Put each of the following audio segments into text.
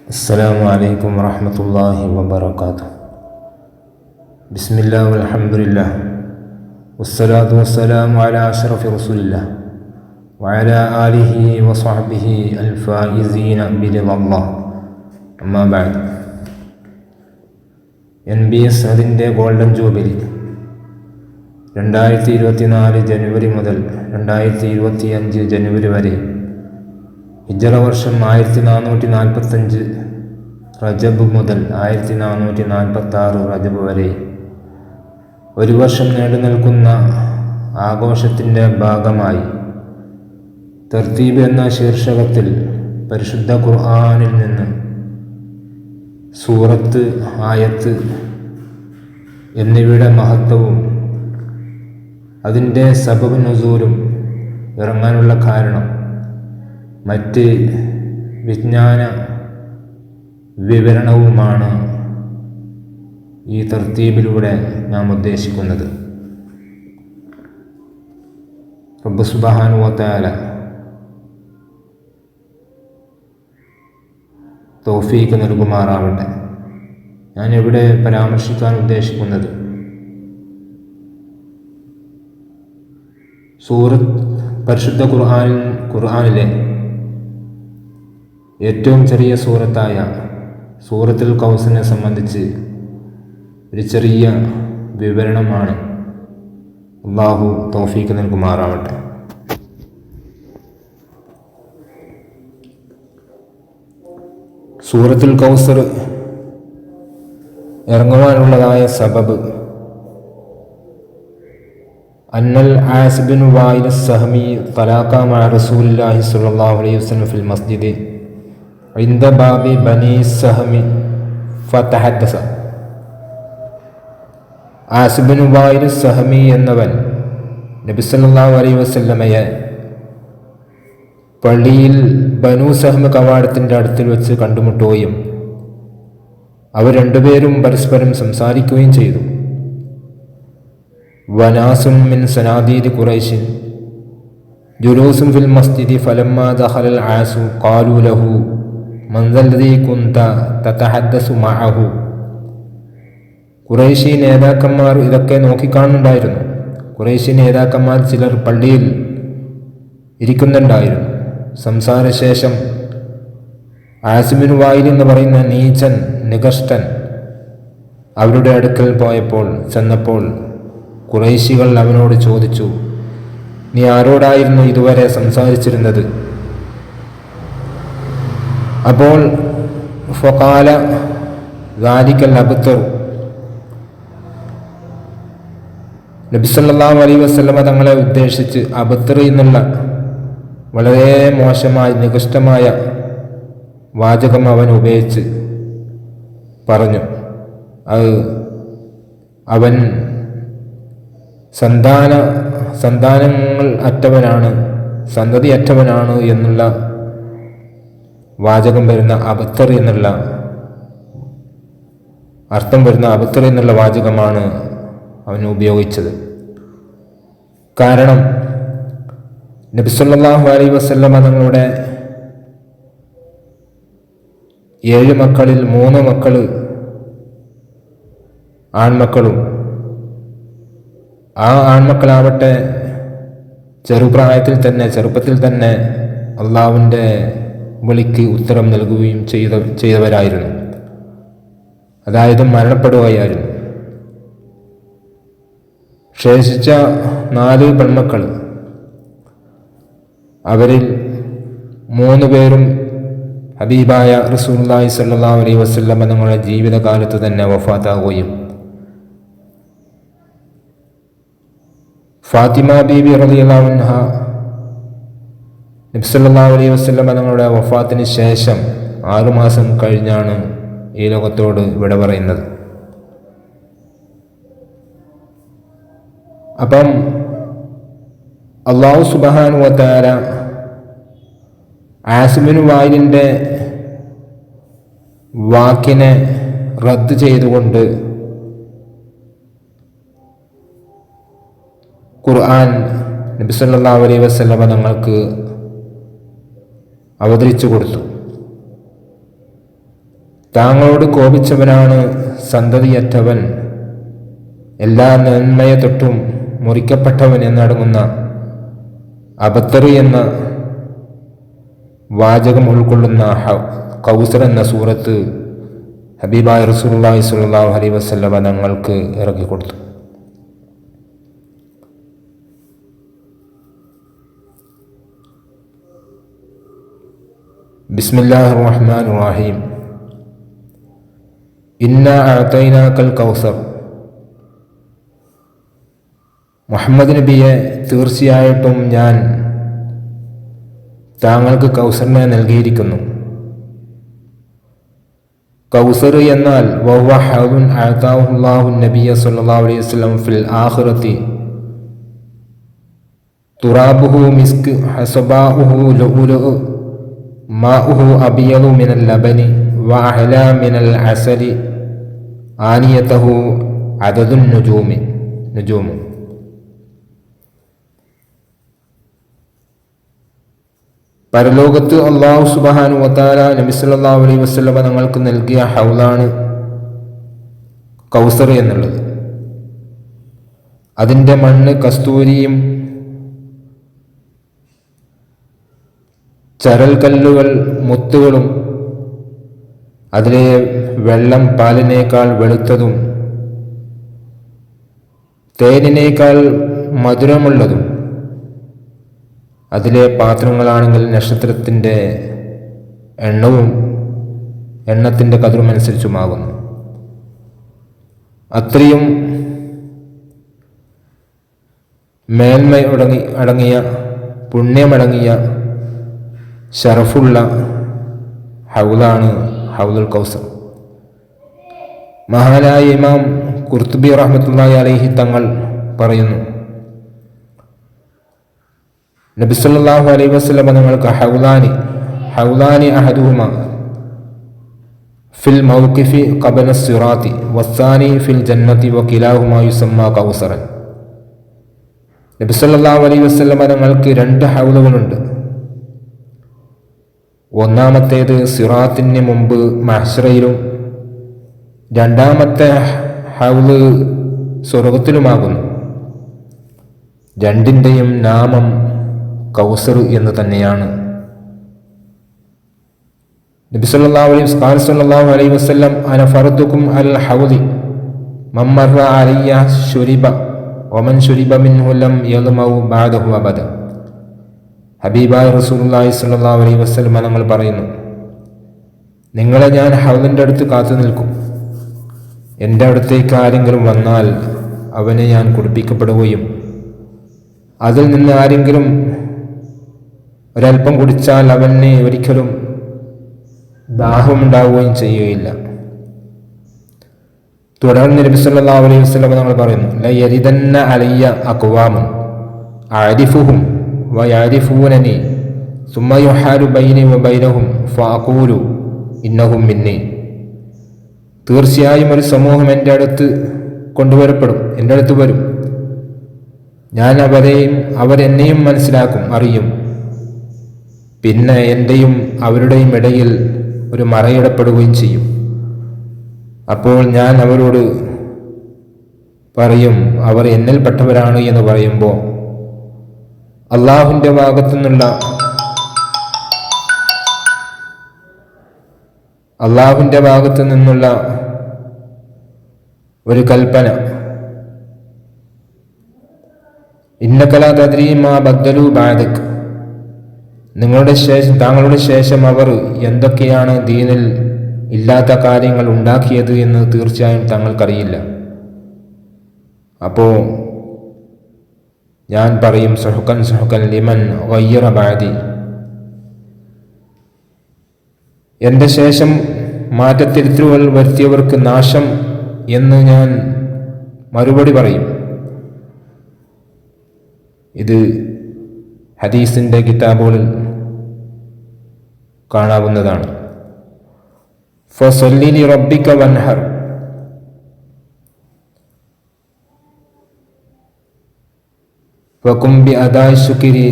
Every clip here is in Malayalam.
السلام عليكم ورحمة الله وبركاته. بسم الله والحمد لله والصلاة والسلام على أشرف رسول الله وعلى آله وصحبه الفائزين برضا الله. أما بعد. NBS അതിൻ്റെ ഗോൾഡൻ ജൂബിലി 2024 ജനുവരി മുതൽ 2025 ജനുവരി വരെ, ഹിജ്റ വർഷം 1445 റജബ് മുതൽ 1446 റജബ് വരെ ഒരു വർഷം നീണ്ടു നിൽക്കുന്ന ആഘോഷത്തിൻ്റെ ഭാഗമായി തർത്തീബ് എന്ന ശീർഷകത്തിൽ പരിശുദ്ധ ഖുർആനിൽ നിന്ന് സൂറത്ത്, ആയത്ത് എന്നിവയുടെ മഹത്വവും അതിൻ്റെ സബബ് നുസൂലും ഇറങ്ങാനുള്ള കാരണം, മറ്റ് വിജ്ഞാന വിവരണവുമാണ് ഈ തർത്തീബിലൂടെ നാം ഉദ്ദേശിക്കുന്നത്. റബ്ബ് സുബ്ഹാനഹു വ തആല തൗഫീഖ് നൽകുമാറാവട്ടെ. ഞാനിവിടെ പരാമർശിക്കാൻ ഉദ്ദേശിക്കുന്നത് പരിശുദ്ധ ഖുർആനിലെ ഏറ്റവും ചെറിയ സൂറത്തായ സൂറത്തുൽ കൗസറിനെ സംബന്ധിച്ച് ഒരു ചെറിയ വിവരണമാണ്. അല്ലാഹു തൗഫീഖ് നൽകുമാറാവട്ടെ. സൂറത്തുൽ കൗസർ ഇറങ്ങുവാനുള്ളതായ സബബ്, അന്നൽ ആസ് ബിൻ വായിൽ സഹമി തലാഖ മഅ റസൂലില്ലാഹി സ്വല്ലല്ലാഹു അലൈഹി വസല്ലം ഫിൽ മസ്ജിദ് ഇൻദ ബാബി ബനി സഹമി ഫതഹദ്ദസ. ആസ് ബിൻ വായിൽ സഹമി എന്നവൻ നബി സല്ലല്ലാഹു അലൈഹി വസല്ലമയെ പള്ളിയിൽ ബനു സഹ്മ് കവാടത്തിൻ്റെ അടുത്തിൽ വെച്ച് കണ്ടുമുട്ടുകയും അവർ രണ്ടുപേരും പരസ്പരം സംസാരിക്കുകയും ചെയ്തു. വനാസും മിൻ സനാദീദി ഖുറൈശിൻ ജുലൂസും ഫിൽ മസ്ജിദി ഫലമ്മാ ദഖലൽ ആസു ഖാലൂ ലഹു മൻ ദല്ലദീ കുന്ത തതഹദ്ദസു മഅഹു. ഖുറൈശി നേതാക്കന്മാർ ഇതൊക്കെ നോക്കിക്കാണുന്നുണ്ടായിരുന്നു. ഖുറൈശി നേതാക്കന്മാർ ചിലർ പള്ളിയിൽ ഇരിക്കുന്നുണ്ടായിരുന്നു. സംസാരശേഷം ആസിബിൻ വായിൽ എന്ന് പറയുന്ന നീചൻ, നികഷ്ടൻ അവരുടെ അടുക്കൽ ചെന്നപ്പോൾ ഖുറൈശികൾ അവനോട് ചോദിച്ചു, നീ ആരോടായിരുന്നു ഇതുവരെ സംസാരിച്ചിരുന്നത്? അപ്പോൾ ഫഖാല ദാലിക്കൽ അബ്തർ. നബി സല്ലല്ലാഹു അലൈഹി വസല്ലമ തങ്ങളെ ഉദ്ദേശിച്ച് അബ്തർ എന്നുള്ള വളരെ മോശമായ, നികൃഷ്ടമായ വാചകം അവൻ ഉപയോഗിച്ച് പറഞ്ഞു. അവൻ സന്താനങ്ങൾ അറ്റവനാണ്, സന്തതി അറ്റവനാണ് എന്നുള്ള വാചകം വരുന്ന അബ്തർ എന്നുള്ള അർത്ഥം വരുന്ന അബ്തർ എന്നുള്ള വാചകമാണ് അവൻ ഉപയോഗിച്ചത്. കാരണം നബി സല്ലല്ലാഹു അലൈഹി വസല്ലമ തങ്ങളുടെ 7 മക്കളിൽ 3 മക്കൾ ആൺമക്കളും, ആ ആൺമക്കളാവട്ടെ ചെറുപ്പത്തിൽ തന്നെ അള്ളാഹുവിൻ്റെ വിളിക്ക് ഉത്തരം നൽകുകയും ചെയ്തവരായിരുന്നു. അതായത് മരണപ്പെടുകയായിരുന്നു. ശേഷിച്ച 4 പെൺമക്കൾ, അവരിൽ 3 പേരും ഹബീബായ റസൂലുള്ളാഹി സ്വല്ലല്ലാഹു അലൈഹി വസല്ലം തങ്ങളുടെ ജീവിതകാലത്ത് തന്നെ വഫാത്താകുകയും ഫാത്തിമ ബീബി റളിയല്ലാഹു അൻഹ നബി സല്ലല്ലാഹു അലൈഹി വസല്ലം തങ്ങളുടെ വഫാത്തിന് ശേഷം 6 മാസം കഴിഞ്ഞാണ് ഈ ലോകത്തോട് വിട പറയുന്നത്. അപ്പം അല്ലാഹു സുബ്ഹാനഹു വ തആല ആസിബിൻ വായിലിൻ്റെ വാക്കിനെ റദ്ദ് ചെയ്തുകൊണ്ട് ഖുർആൻ നബി സല്ലല്ലാഹു അലൈഹി വസല്ലമ തങ്ങൾക്ക് അവതരിച്ചു കൊടുത്തു. താങ്കളോട് കോപിച്ചവനാണ് സന്തതിയറ്റവൻ, എല്ലാ നന്മയെ തൊട്ടും മുറിക്കപ്പെട്ടവൻ എന്നടങ്ങുന്ന അബത്തറി എന്ന വാചകം ഉൾക്കൊള്ളുന്ന കൗസർ എന്ന സൂറത്ത് ഹബീബായ റസൂലുള്ളാഹി സ്വല്ലല്ലാഹു അലൈഹി വസല്ലമ തങ്ങൾക്ക് ഇറക്കിക്കൊടുത്തു. ബിസ്മില്ലാഹിർ റഹ്മാനിർ റഹീം. ഇന്നാ അഅതൈനാകൽ കൗസർ. മുഹമ്മദ് നബിയെ, തീർച്ചയായിട്ടും ഞാൻ താങ്കൾക്ക് കൗസറിനെ നൽകിയിരിക്കുന്നു. കൗസർ എന്നാൽ വഹുവ ഹൗദുൻ അഅതാഹുല്ലാഹു നബിയ സ്വല്ലല്ലാഹു അലൈഹി വസല്ലം ഫിൽ ആഖിറതി തുറാബുഹു മിസ്ക് ഹസബാഉഹു ലുഉലു മാഉഹു അബിയദു മിനൽ ലബനി വഅഹ്ലാ മിനൽ അസലി ആനിയതഹു അദദുൻ നുജൂം. പരലോകത്ത് അല്ലാഹു സുബ്ഹാനഹു വ തആല നബി സല്ലല്ലാഹു അലൈഹി വസല്ലമ തങ്ങൾക്ക് നൽകിയ ഹൗലാണ് കൗസർ എന്നുള്ളത്. അതിൻ്റെ മണ്ണ് കസ്തൂരിയും ചരൽക്കല്ലുകൾ മുത്തുകളും അതിലെ വെള്ളം പാലിനേക്കാൾ വെളുത്തതും തേനിനേക്കാൾ മധുരമുള്ളതും അതിലെ പാത്രങ്ങളാണെങ്കിൽ നക്ഷത്രത്തിൻ്റെ എണ്ണത്തിൻ്റെ കതിരുമനുസരിച്ചുമാകുന്നു. അത്രയും മേന്മ അടങ്ങിയ പുണ്യമടങ്ങിയ ഷറഫുള്ള ഹൗലാണ് ഹൗലുൽ കൗസർ. മഹാനായ ഇമാം ഖുർത്തുബി റഹ്മത്തുള്ളാഹി അലൈഹി തങ്ങൾ പറയുന്നു, നബി സല്ലല്ലാഹു അലൈഹി വസല്ലം തങ്ങൾക്ക് ഹൗലാനി അഹദുഹുമ ഫിൽ മൗഖിഫി ഖബല സിറാത്തി വസ്സാനി ഫിൽ ജന്നതി വകിലാഹുമാ യുസമ്മാ കൗസറൻ. നബി സല്ലല്ലാഹു അലൈഹി വസല്ലം തങ്ങൾക്ക് രണ്ട് ഹൗലുകളുണ്ട്. ഒന്നാമത്തേത് സിറാത്തിന് മുമ്പ് മഹ്ശറയിലും രണ്ടാമത്തെ ഹൗല് സ്വർഗത്തിലുമാകുന്നു. രണ്ടിൻ്റെയും നാമം കൗസർ എന്ന് തന്നെയാണ്. നബി സല്ലല്ലാഹു അലൈഹി വസല്ലം അന ഫർദുകും അൽ ഹൗദി മമ്മറ അലയ്യ ശുരിബ വമൻ ശുരിബ മിൻഹു ലം യൽമഉ ബഅദഹു അബദ. ഹബീബായ റസൂലുള്ളാഹി സ്വല്ലല്ലാഹു അലൈഹി വസല്ലം തങ്ങൾ പറയുന്നു, നിങ്ങളെ ഞാൻ ഹൗദിൻ്റെ അടുത്ത് കാത്തു നിൽക്കും. എൻ്റെ അടുത്തേക്ക് ആരെങ്കിലും വന്നാൽ അവനെ ഞാൻ കുടിപ്പിക്കപ്പെടുകയും അതിൽ നിന്ന് ആരെങ്കിലും ഒരൽപ്പം കുടിച്ചാൽ അവന് ഒരിക്കലും ദാഹമുണ്ടാവുകയും ചെയ്യുകയില്ല. തുടർന്ന് നബി സല്ലല്ലാഹു അലൈഹി വസല്ലം തങ്ങൾ പറയുന്നു, ലയരിദന്ന അലയ്യ അഖ്വാമുൻ അഅരിഫുഹും വയഅരിഫൂനനി സുമ്മ യുഹാലു ബൈനി വബൈനഹും ഫഅഖൂലു ഇന്നഹും മിന്നി. തീർച്ചയായും ഒരു സമൂഹം എൻ്റെ അടുത്ത് കൊണ്ടുവരപ്പെടും, എൻ്റെ അടുത്ത് വരും. ഞാൻ അവരെന്നെയും മനസ്സിലാക്കും, അറിയും. പിന്നെ എൻ്റെയും അവരുടെയും ഇടയിൽ ഒരു മറയിടപ്പെടുകയും ചെയ്യും. അപ്പോൾ ഞാൻ അവരോട് പറയും, അവർ എന്നിൽപ്പെട്ടവരാണ് എന്ന് പറയുമ്പോൾ അള്ളാഹുവിൻ്റെ ഭാഗത്തു നിന്നുള്ള ഒരു കൽപ്പന, ഇന്നക ലാ തദ്രീ മാ ബദ്ദലൂ ബഅദക്, താങ്കളുടെ ശേഷം അവർ എന്തൊക്കെയാണ് ദീനിൽ ഇല്ലാത്ത കാര്യങ്ങൾ ഉണ്ടാക്കിയത് എന്ന് തീർച്ചയായും താങ്കൾക്കറിയില്ല. അപ്പോൾ ഞാൻ പറയും, സുഹ്കൻ സുഹ്കൻ ലിമൻ ഗയ്യറ ബഅദി, എൻ്റെ ശേഷം മാറ്റത്തിരുത്തലുകൾ വരുത്തിയവർക്ക് നാശം എന്ന് ഞാൻ മറുപടി പറയും. ഇത് ഹദീസിൻ്റെ കിതാബുകളിൽ കാണാവുന്നതാണ്. ഫസല്ലി ലിറബ്ബിക വൻഹർ, വകും ബിഅദാഇ ശുക്രി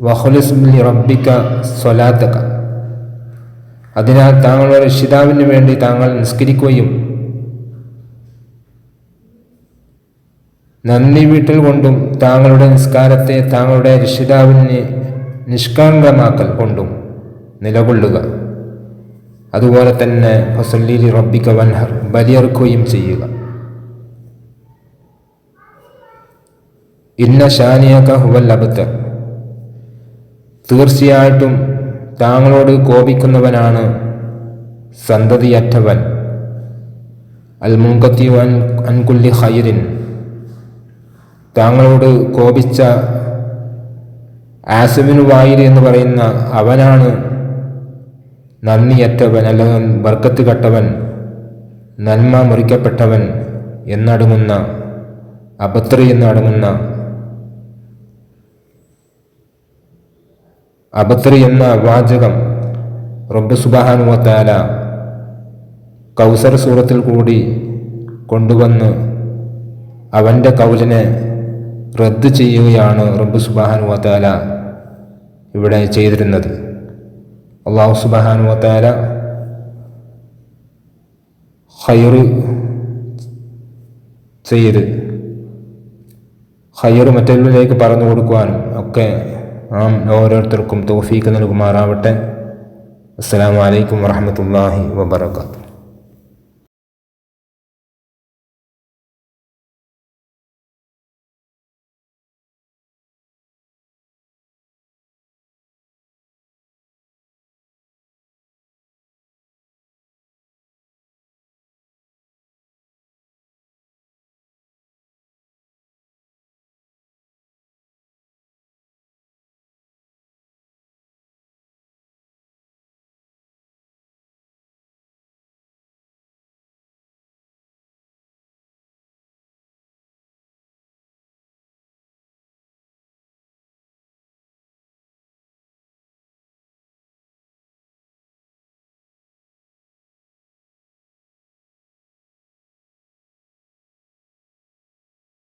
വഖ്ലിസ് ലിറബ്ബിക സ്വലാതക. അതിനാൽ താങ്കളുടെ രക്ഷിതാവിന് വേണ്ടി താങ്കൾ നിസ്കരിക്കുകയും നന്ദി വീട്ടൽ കൊണ്ടും താങ്കളുടെ നിസ്കാരത്തെ താങ്കളുടെ രക്ഷിതാവിന് നിഷ്കളങ്കമാക്കൽ കൊണ്ടും നിലകൊള്ളുക. അതുപോലെ തന്നെ ഫസല്ലി റബ്ബിക വൻഹർ, ബലിയറുക്കുകയും ചെയ്യുക. ഇന്ന ഷാനിയക ഹുവൽ അബ്തർ, തീർച്ചയായിട്ടും താങ്കളോട് കോപിക്കുന്നവനാണ് സന്തതിയറ്റവൻ. അൽ മുൻകത്തി അൻ കുല്ലി ഖൈറിൻ, താങ്കളോട് കോപിച്ച ആസിബിനു വായിൽ എന്ന് പറയുന്ന അവനാണ് നന്ദിയറ്റവൻ, അല്ലെങ്കിൽ ബർക്കത്ത് കെട്ടവൻ, നന്മ മുറിക്കപ്പെട്ടവൻ എന്നടങ്ങുന്ന, അബത്രി എന്നടങ്ങുന്ന, അബത്രി എന്ന വാചകം റബ്ബ് സുബ്ഹാനഹു വ തആല കൗസർ സൂറത്തിൽ കൂടി കൊണ്ടുവന്ന് അവൻ്റെ കൗലിനെ റദ്ദ് ചെയ്യുകയാണ് റബ്ബ് സുബ്ഹാനഹു വ തആല ഇവിടെ ചെയ്തിരുന്നത്. അല്ലാഹു സുബ്ഹാനഹു വ തആല ഖൈർ ചെയ്ത് ഖൈർ മറ്റുള്ളവരിലേക്ക് പറഞ്ഞു കൊടുക്കുവാനും ഒക്കെ ഓരോരുത്തർക്കും തൗഫീഖ് നൽകുമാറാവട്ടെ. അസ്സലാമു അലൈക്കും വറഹ്മത്തുള്ളാഹി വബറകാതുഹു.